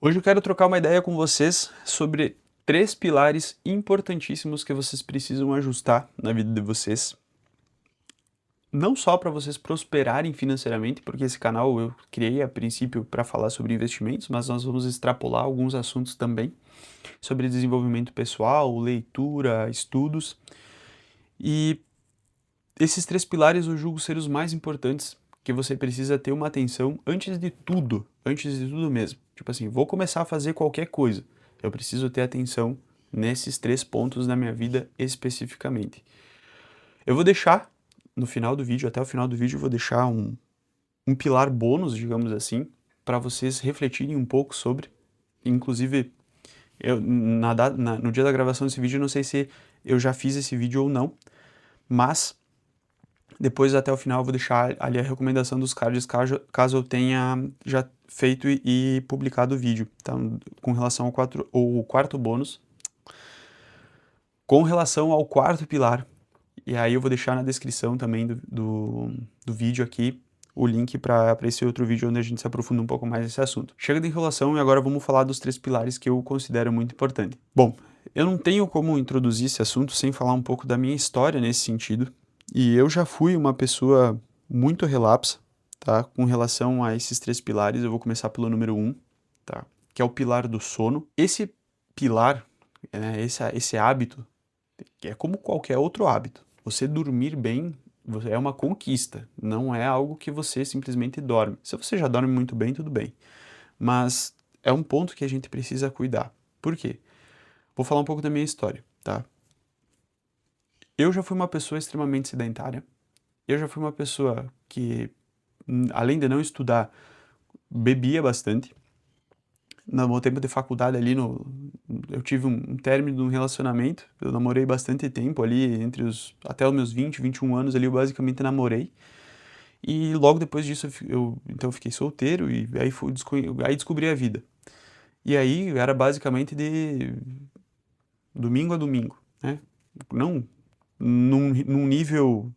Hoje eu quero trocar uma ideia com vocês sobre 3 pilares importantíssimos que vocês precisam ajustar na vida de vocês. Não só para vocês prosperarem financeiramente, porque esse canal eu criei a princípio para falar sobre investimentos, mas nós vamos extrapolar alguns assuntos também sobre desenvolvimento pessoal, leitura, estudos. E esses 3 pilares eu julgo ser os mais importantes, que você precisa ter uma atenção antes de tudo mesmo. Tipo assim, vou começar a fazer qualquer coisa, eu preciso ter atenção nesses 3 pontos da minha vida especificamente. Eu vou deixar no final do vídeo, até o final do vídeo, eu vou deixar um pilar bônus, digamos assim, para vocês refletirem um pouco sobre. Inclusive, no dia da gravação desse vídeo, eu não sei se eu já fiz esse vídeo ou não, mas depois, até o final, eu vou deixar ali a recomendação dos cards, caso eu tenha já feito e publicado o vídeo, tá? Com relação ao quarto bônus. Com relação ao quarto pilar, e aí eu vou deixar na descrição também do vídeo aqui o link para esse outro vídeo onde a gente se aprofunda um pouco mais nesse assunto. Chega de enrolação e agora vamos falar dos 3 pilares que eu considero muito importante. Bom, eu não tenho como introduzir esse assunto sem falar um pouco da minha história nesse sentido, e eu já fui uma pessoa muito relapsa, tá? Com relação a esses 3 pilares, eu vou começar pelo número 1, tá? Que é o pilar do sono. Esse pilar, esse hábito, é como qualquer outro hábito. Você dormir bem é uma conquista, não é algo que você simplesmente dorme. Se você já dorme muito bem, tudo bem. Mas é um ponto que a gente precisa cuidar. Por quê? Vou falar um pouco da minha história, tá? Eu já fui uma pessoa extremamente sedentária. Eu já fui uma pessoa que, além de não estudar, bebia bastante. No meu tempo de faculdade ali, eu tive um término de um relacionamento, eu namorei bastante tempo ali, até os meus 20, 21 anos ali, eu basicamente namorei. E logo depois disso então fiquei solteiro e aí descobri a vida. E aí era basicamente de domingo a domingo, né? Não num nível,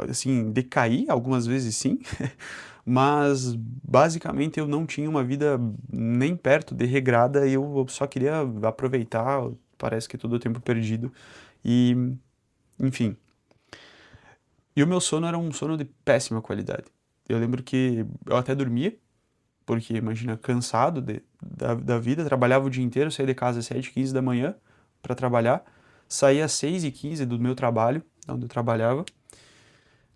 assim, decair, algumas vezes sim, mas basicamente eu não tinha uma vida nem perto de regrada e eu só queria aproveitar, parece que todo o tempo perdido e, enfim. E o meu sono era um sono de péssima qualidade. Eu lembro que eu até dormia, porque imagina, cansado da vida, trabalhava o dia inteiro, saía de casa às 7h15 da manhã para trabalhar, saía às 6h15 do meu trabalho, onde eu trabalhava,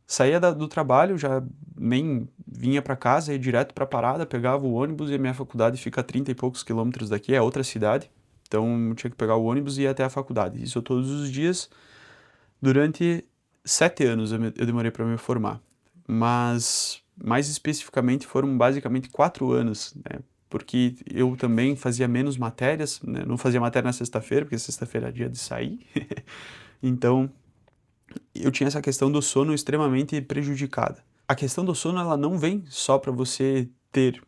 saía do trabalho, já nem vinha para casa, ia direto para a parada, pegava o ônibus e a minha faculdade fica a 30 e poucos quilômetros daqui, é outra cidade, então eu tinha que pegar o ônibus e ir até a faculdade. Isso todos os dias, durante 7 anos eu demorei para me formar, mas mais especificamente foram basicamente 4 anos, né? Porque eu também fazia menos matérias, né? Não fazia matéria na sexta-feira, porque sexta-feira é dia de sair, então eu tinha essa questão do sono extremamente prejudicada. A questão do sono, ela não vem só para você ter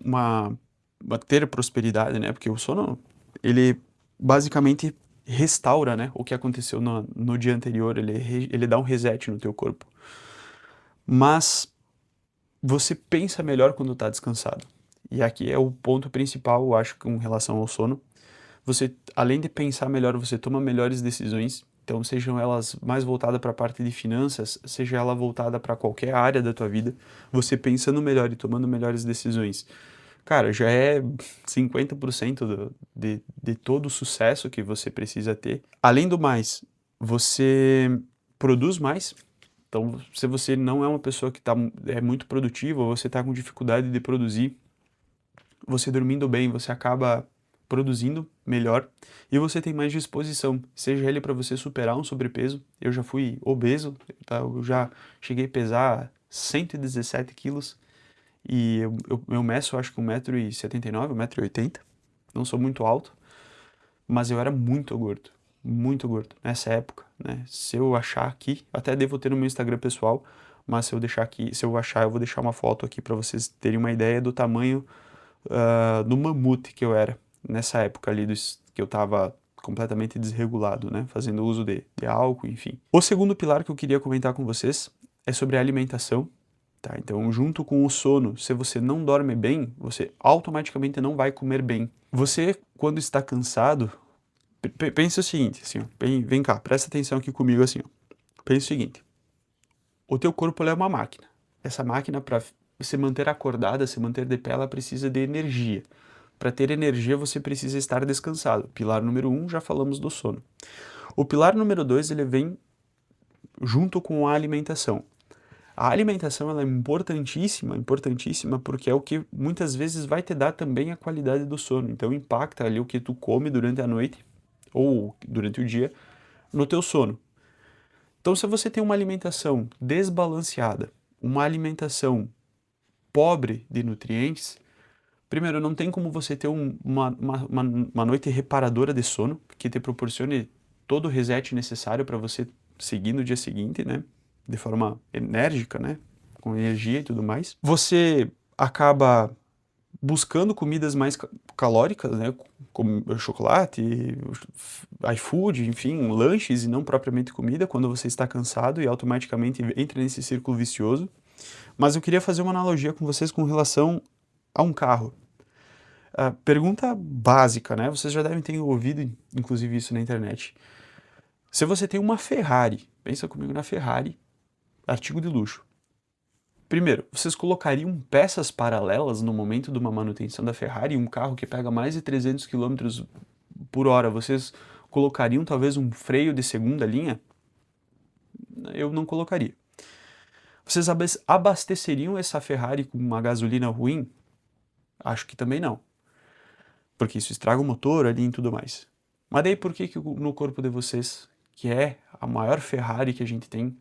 uma, ter prosperidade, né? Porque o sono, ele basicamente restaura, né, o que aconteceu no dia anterior, ele dá um reset no teu corpo. Mas você pensa melhor quando está descansado. E aqui é o ponto principal, eu acho, com relação ao sono. Você, além de pensar melhor, você toma melhores decisões. Então, sejam elas mais voltadas para a parte de finanças, seja ela voltada para qualquer área da tua vida, você pensando melhor e tomando melhores decisões, cara, já é 50% de todo o sucesso que você precisa ter. Além do mais, você produz mais. Então, se você não é uma pessoa que é muito produtiva, ou você está com dificuldade de produzir, você dormindo bem, você acaba produzindo melhor e você tem mais disposição, seja ele para você superar um sobrepeso. Eu já fui obeso, tá? Eu já cheguei a pesar 117 quilos e eu meço acho que 1,79 m, 1,80 m, não sou muito alto, mas eu era muito gordo nessa época, né? Se eu achar aqui, até devo ter no meu Instagram pessoal, mas se eu deixar aqui, se eu achar, eu vou deixar uma foto aqui para vocês terem uma ideia do tamanho do mamute que eu era nessa época ali que eu tava completamente desregulado, né? Fazendo uso de álcool, enfim. O segundo pilar que eu queria comentar com vocês é sobre a alimentação. tá? Então, junto com o sono, se você não dorme bem, você automaticamente não vai comer bem. Você, quando está cansado, pensa o seguinte, assim, ó, vem cá, presta atenção aqui comigo, assim, ó. Pensa o seguinte, o teu corpo é uma máquina. Essa máquina, para se manter acordada, se manter de pé, ela precisa de energia. Para ter energia, você precisa estar descansado. Pilar número 1, já falamos do sono. O pilar número 2, ele vem junto com a alimentação. A alimentação ela é importantíssima, importantíssima, porque é o que muitas vezes vai te dar também a qualidade do sono. Então impacta ali o que tu come durante a noite ou durante o dia no teu sono. Então se você tem uma alimentação desbalanceada, uma alimentação pobre de nutrientes, primeiro não tem como você ter uma noite reparadora de sono, que te proporcione todo o reset necessário para você seguir no dia seguinte, né? De forma enérgica, né? Com energia e tudo mais. Você acaba buscando comidas mais calóricas, né? Como chocolate, iFood, enfim, lanches e não propriamente comida, quando você está cansado e automaticamente entra nesse círculo vicioso. Mas eu queria fazer uma analogia com vocês com relação a um carro. Pergunta básica, né? Vocês já devem ter ouvido, inclusive, isso na internet. Se você tem uma Ferrari, pensa comigo na Ferrari, artigo de luxo. Primeiro, vocês colocariam peças paralelas no momento de uma manutenção da Ferrari, um carro que pega mais de 300 km por hora, vocês colocariam talvez um freio de segunda linha? Eu não colocaria. Vocês abasteceriam essa Ferrari com uma gasolina ruim? Acho que também não. Porque isso estraga o motor ali e tudo mais. Mas daí por que no corpo de vocês, que é a maior Ferrari que a gente tem,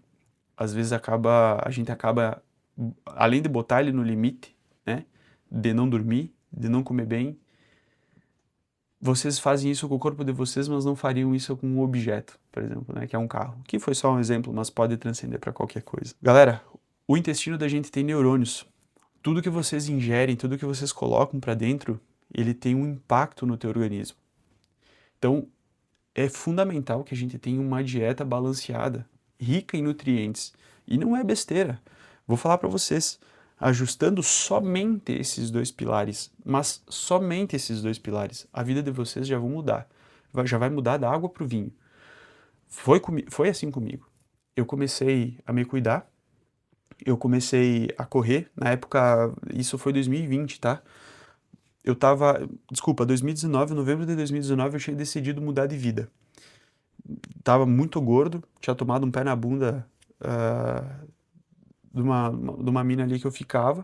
às vezes a gente acaba, além de botar ele no limite, né, de não dormir, de não comer bem, vocês fazem isso com o corpo de vocês, mas não fariam isso com um objeto, por exemplo, né, que é um carro. Que foi só um exemplo, mas pode transcender para qualquer coisa. Galera, o intestino da gente tem neurônios. Tudo que vocês ingerem, tudo que vocês colocam para dentro, ele tem um impacto no teu organismo. Então, é fundamental que a gente tenha uma dieta balanceada, rica em nutrientes. E não é besteira. Vou falar para vocês, ajustando somente esses dois pilares, mas somente esses dois pilares, a vida de vocês já vai mudar. Já vai mudar da água para o vinho. Foi assim comigo. Eu comecei a me cuidar, eu comecei a correr, na época, isso foi 2020, tá? Desculpa, 2019, novembro de 2019, eu tinha decidido mudar de vida. Tava muito gordo, tinha tomado um pé na bunda de uma mina ali que eu ficava,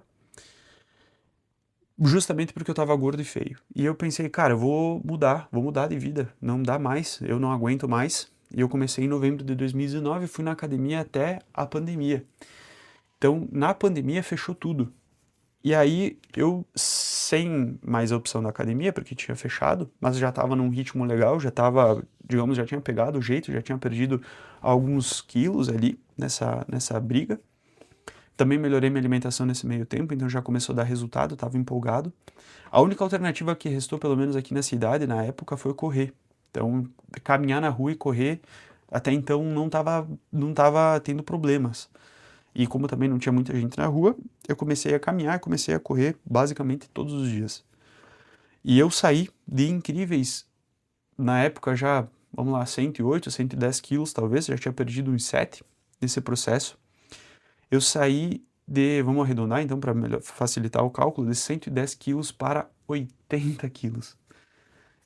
justamente porque eu tava gordo e feio. E eu pensei, cara, eu vou mudar de vida, não dá mais, eu não aguento mais. E eu comecei em novembro de 2019, fui na academia até a pandemia. Então, na pandemia fechou tudo. E aí, eu, sem mais a opção da academia, porque tinha fechado, mas já estava num ritmo legal, já estava, digamos, já tinha pegado o jeito, já tinha perdido alguns quilos ali nessa briga. Também melhorei minha alimentação nesse meio tempo, então já começou a dar resultado, estava empolgado. A única alternativa que restou, pelo menos aqui na cidade, na época, foi correr. Então, caminhar na rua e correr, até então não tava tendo problemas. E como também não tinha muita gente na rua, eu comecei a caminhar, comecei a correr basicamente todos os dias. E eu saí de incríveis, na época já, vamos lá, 108, 110 quilos talvez, já tinha perdido uns 7 nesse processo. Eu saí de, vamos arredondar então para facilitar o cálculo, de 110 quilos para 80 quilos.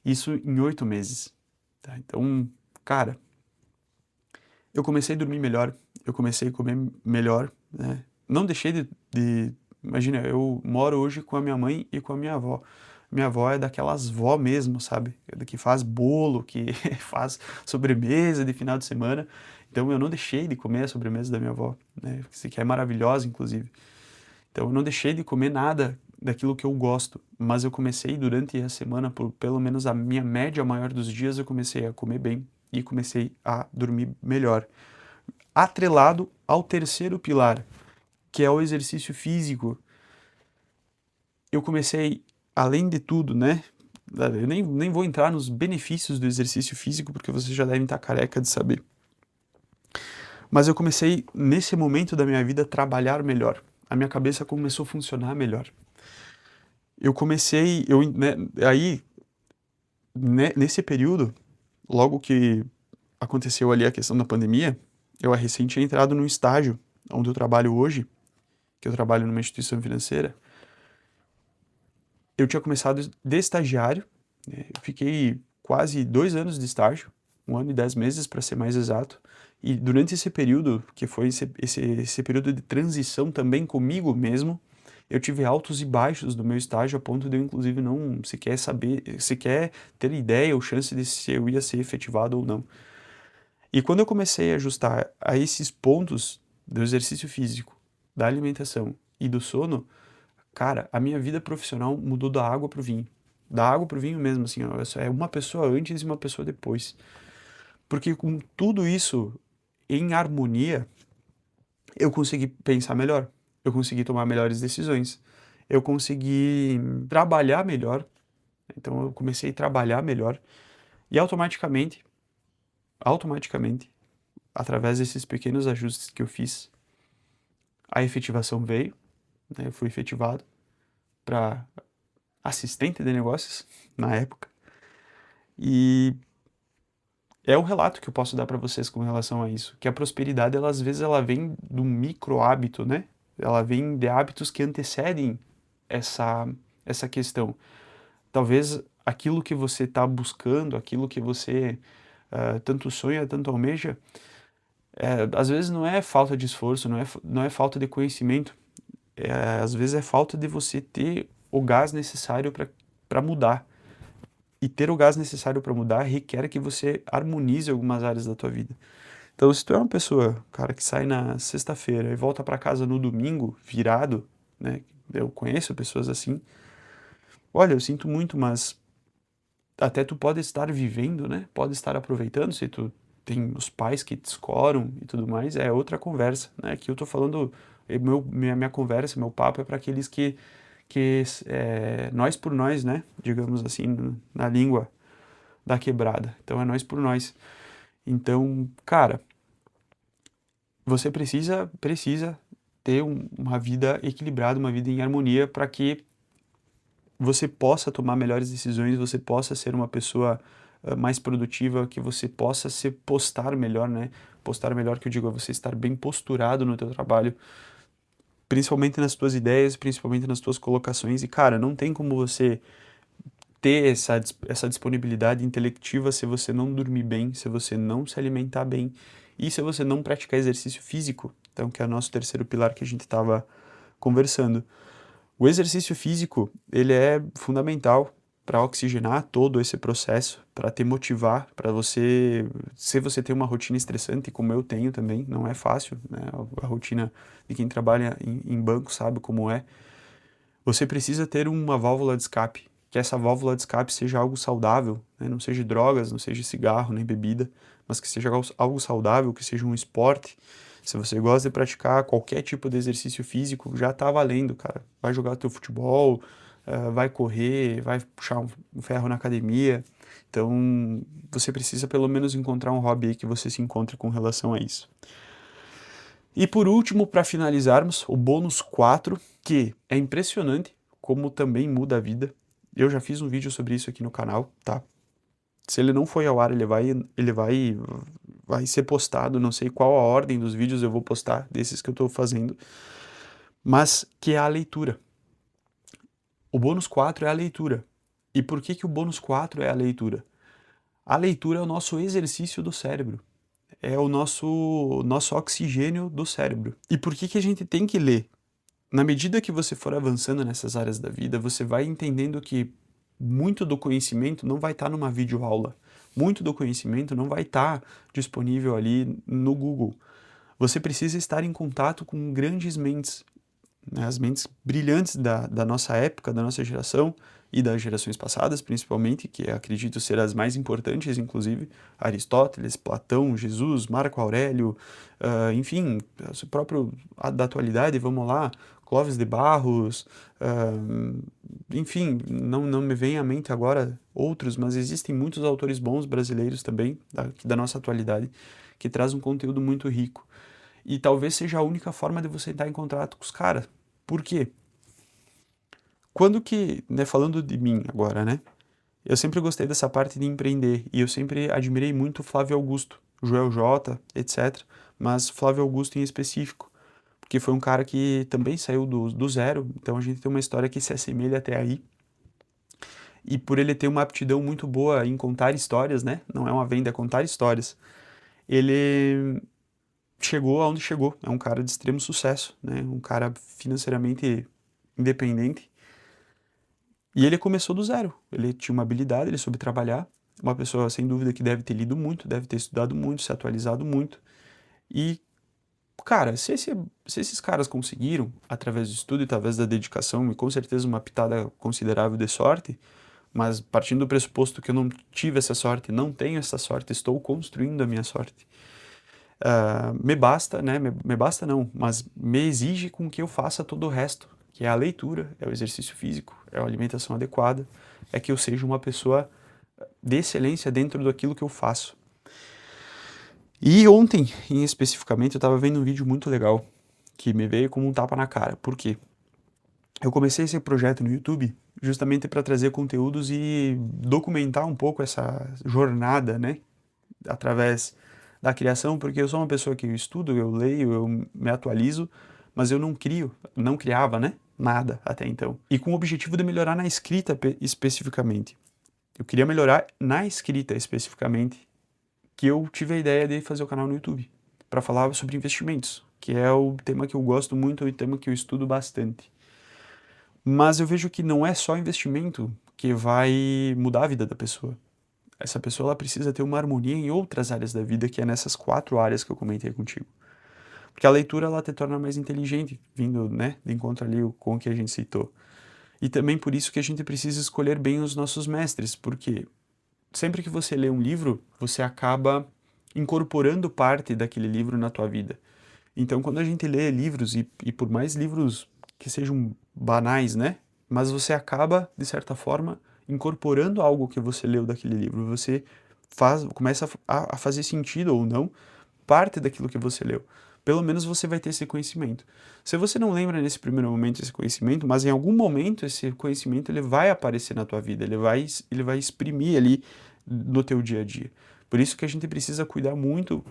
Isso em 8 meses. Tá? Então, cara, eu comecei a dormir melhor, eu comecei a comer melhor, né? Não deixei Imagina, eu moro hoje com a minha mãe e com a minha avó. Minha avó é daquelas vó mesmo, sabe? Que faz bolo, que faz sobremesa de final de semana. Então eu não deixei de comer a sobremesa da minha avó, né? Que é maravilhosa, inclusive. Então eu não deixei de comer nada daquilo que eu gosto, mas eu comecei durante a semana, por pelo menos a minha média maior dos dias, eu comecei a comer bem e comecei a dormir melhor. Atrelado ao terceiro pilar, que é o exercício físico. Eu comecei, além de tudo, né? Eu nem vou entrar nos benefícios do exercício físico, porque vocês já devem estar careca de saber. Mas eu comecei, nesse momento da minha vida, a trabalhar melhor, a minha cabeça começou a funcionar melhor. Eu comecei, eu, né, aí, né, nesse período, logo que aconteceu ali a questão da pandemia, eu recém tinha entrado num estágio onde eu trabalho hoje, que eu trabalho numa instituição financeira. Eu tinha começado de estagiário, né, eu fiquei quase 2 anos de estágio, 1 ano e 10 meses para ser mais exato, e durante esse período, que foi esse período de transição também comigo mesmo, eu tive altos e baixos do meu estágio, a ponto de eu, inclusive, não sequer saber, sequer ter ideia ou chance de se eu ia ser efetivado ou não. E quando eu comecei a ajustar a esses pontos do exercício físico, da alimentação e do sono, cara, a minha vida profissional mudou da água pro vinho. Da água pro vinho mesmo, assim, ó, é uma pessoa antes e uma pessoa depois. Porque com tudo isso em harmonia, eu consegui pensar melhor, eu consegui tomar melhores decisões, eu consegui trabalhar melhor. Então eu comecei a trabalhar melhor e automaticamente, através desses pequenos ajustes que eu fiz, a efetivação veio, né? Eu fui efetivado para assistente de negócios na época. E é o relato que eu posso dar para vocês com relação a isso, que a prosperidade, ela, às vezes, ela vem do micro hábito, né? Ela vem de hábitos que antecedem essa, essa questão. Talvez aquilo que você está buscando, aquilo que você tanto sonha, tanto almeja, às vezes não é falta de esforço, não é falta de conhecimento, às vezes é falta de você ter o gás necessário para mudar. E ter o gás necessário para mudar requer que você harmonize algumas áreas da tua vida. Então, se tu é uma pessoa, cara, que sai na sexta-feira e volta para casa no domingo, virado, né? Eu conheço pessoas assim. Olha, eu sinto muito, mas até tu pode estar vivendo, né? Pode estar aproveitando, se tu tem os pais que te escoram e tudo mais, é outra conversa, né? Aqui eu tô falando, minha conversa, meu papo é para aqueles que nós por nós, né? Digamos assim, na língua da quebrada. Então é nós por nós. Então, cara, você precisa ter uma vida equilibrada, uma vida em harmonia para que você possa tomar melhores decisões, você possa ser uma pessoa mais produtiva, que você possa se postar melhor, né? Postar melhor, que eu digo, é você estar bem posturado no teu trabalho, principalmente nas tuas ideias, principalmente nas tuas colocações. E, cara, não tem como você ter essa disponibilidade intelectiva se você não dormir bem, se você não se alimentar bem e se você não praticar exercício físico. Então, que é o nosso terceiro pilar que a gente estava conversando. O exercício físico, ele é fundamental para oxigenar todo esse processo, para te motivar, para você, se você tem uma rotina estressante, como eu tenho também, não é fácil, né? A rotina de quem trabalha em banco sabe como é. Você precisa ter uma válvula de escape, que essa válvula de escape seja algo saudável, né? Não seja drogas, não seja cigarro, nem bebida, mas que seja algo saudável, que seja um esporte. Se você gosta de praticar qualquer tipo de exercício físico, já tá valendo, cara. Vai jogar teu futebol, vai correr, vai puxar um ferro na academia. Então, você precisa pelo menos encontrar um hobby aí que você se encontre com relação a isso. E por último, para finalizarmos, o bônus 4, que é impressionante como também muda a vida. Eu já fiz um vídeo sobre isso aqui no canal, tá? Se ele não foi ao ar, vai ser postado, não sei qual a ordem dos vídeos eu vou postar, desses que eu estou fazendo, mas que é a leitura. O bônus 4 é a leitura. E por que que o bônus 4 é a leitura? A leitura é o nosso exercício do cérebro. É o nosso oxigênio do cérebro. E por que que a gente tem que ler? Na medida que você for avançando nessas áreas da vida, você vai entendendo que muito do conhecimento não vai estar numa videoaula. Muito do conhecimento não vai estar disponível ali no Google. Você precisa estar em contato com grandes mentes, né, as mentes brilhantes da nossa época, da nossa geração e das gerações passadas, principalmente, que acredito ser as mais importantes, inclusive Aristóteles, Platão, Jesus, Marco Aurélio, enfim, o próprio da atualidade, vamos lá, Clóvis de Barros, enfim, não me vem à mente agora outros, mas existem muitos autores bons brasileiros também, da nossa atualidade, que traz um conteúdo muito rico. E talvez seja a única forma de você entrar em contato com os caras, Por quê? Quando que, né, falando de mim agora, né? Eu sempre gostei dessa parte de empreender e eu sempre admirei muito Flávio Augusto, Joel J, etc. Mas Flávio Augusto em específico, porque foi um cara que também saiu do zero, então a gente tem uma história que se assemelha até aí. E por ele ter uma aptidão muito boa em contar histórias, né? Não é uma venda, é contar histórias. Ele chegou aonde chegou. É um cara de extremo sucesso, né? Um cara financeiramente independente. E ele começou do zero. Ele tinha uma habilidade, ele soube trabalhar. Uma pessoa, sem dúvida, que deve ter lido muito, deve ter estudado muito, se atualizado muito. E, cara, se esses caras conseguiram, através do estudo e através da dedicação, e com certeza uma pitada considerável de sorte, mas partindo do pressuposto que eu não tive essa sorte, não tenho essa sorte, estou construindo a minha sorte. Me basta, né? Me basta não, mas me exige com que eu faça todo o resto, que é a leitura, é o exercício físico, é a alimentação adequada, é que eu seja uma pessoa de excelência dentro daquilo que eu faço. E ontem, em especificamente, eu estava vendo um vídeo muito legal, que me veio como um tapa na cara. Por quê? Eu comecei esse projeto no YouTube justamente para trazer conteúdos e documentar um pouco essa jornada, né? Através da criação, porque eu sou uma pessoa que eu estudo, eu leio, eu me atualizo, mas eu não crio, não criava, né? Nada até então. E com o objetivo de melhorar na escrita especificamente. Eu queria melhorar na escrita especificamente, que eu tive a ideia de fazer o canal no YouTube, para falar sobre investimentos, que é o tema que eu gosto muito e o tema que eu estudo bastante. Mas eu vejo que não é só investimento que vai mudar a vida da pessoa. Essa pessoa ela precisa ter uma harmonia em outras áreas da vida, que é nessas 4 áreas que eu comentei contigo. Porque a leitura ela te torna mais inteligente, vindo, né, de encontro ali com o que a gente citou. E também por isso que a gente precisa escolher bem os nossos mestres, porque sempre que você lê um livro, você acaba incorporando parte daquele livro na tua vida. Então, quando a gente lê livros, e por mais livros que sejam banais, né? Mas você acaba, de certa forma, incorporando algo que você leu daquele livro. Você começa a fazer sentido ou não parte daquilo que você leu. Pelo menos você vai ter esse conhecimento. Se você não lembra nesse primeiro momento esse conhecimento, mas em algum momento esse conhecimento ele vai aparecer na tua vida, ele vai exprimir ali no teu dia a dia. Por isso que a gente precisa cuidar muito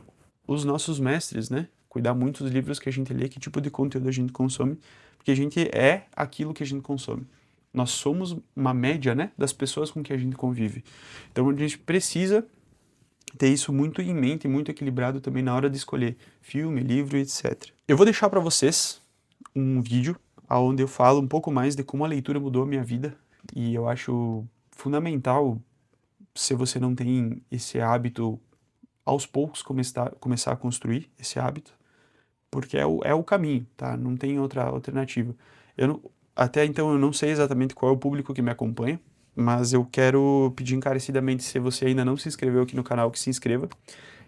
os nossos mestres, né? Cuidar muito dos livros que a gente lê, que tipo de conteúdo a gente consome, porque a gente é aquilo que a gente consome. Nós somos uma média, né, das pessoas com que a gente convive. Então a gente precisa ter isso muito em mente, muito equilibrado também na hora de escolher filme, livro, etc. Eu vou deixar para vocês um vídeo onde eu falo um pouco mais de como a leitura mudou a minha vida e eu acho fundamental, se você não tem esse hábito, aos poucos começar a construir esse hábito, porque é o caminho, tá? Não tem outra alternativa. Até então eu não sei exatamente qual é o público que me acompanha, mas eu quero pedir encarecidamente, se você ainda não se inscreveu aqui no canal, que se inscreva.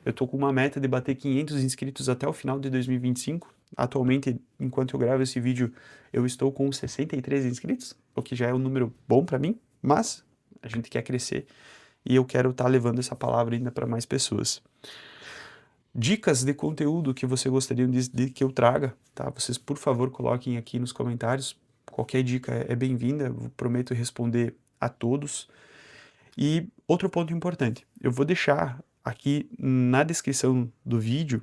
Eu tô com uma meta de bater 500 inscritos até o final de 2025. Atualmente, enquanto eu gravo esse vídeo, eu estou com 63 inscritos, o que já é um número bom para mim, mas a gente quer crescer e eu quero estar levando essa palavra ainda para mais pessoas. Dicas de conteúdo que você gostaria de que eu traga, tá? Vocês, por favor, coloquem aqui nos comentários. Qualquer dica é bem-vinda, eu prometo responder a todos. E outro ponto importante, eu vou deixar aqui na descrição do vídeo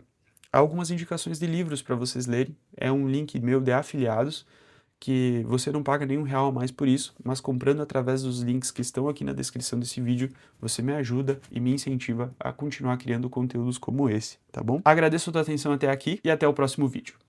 algumas indicações de livros para vocês lerem. É um link meu de afiliados, que você não paga nenhum real a mais por isso, mas comprando através dos links que estão aqui na descrição desse vídeo, você me ajuda e me incentiva a continuar criando conteúdos como esse, tá bom? Agradeço a tua atenção até aqui e até o próximo vídeo.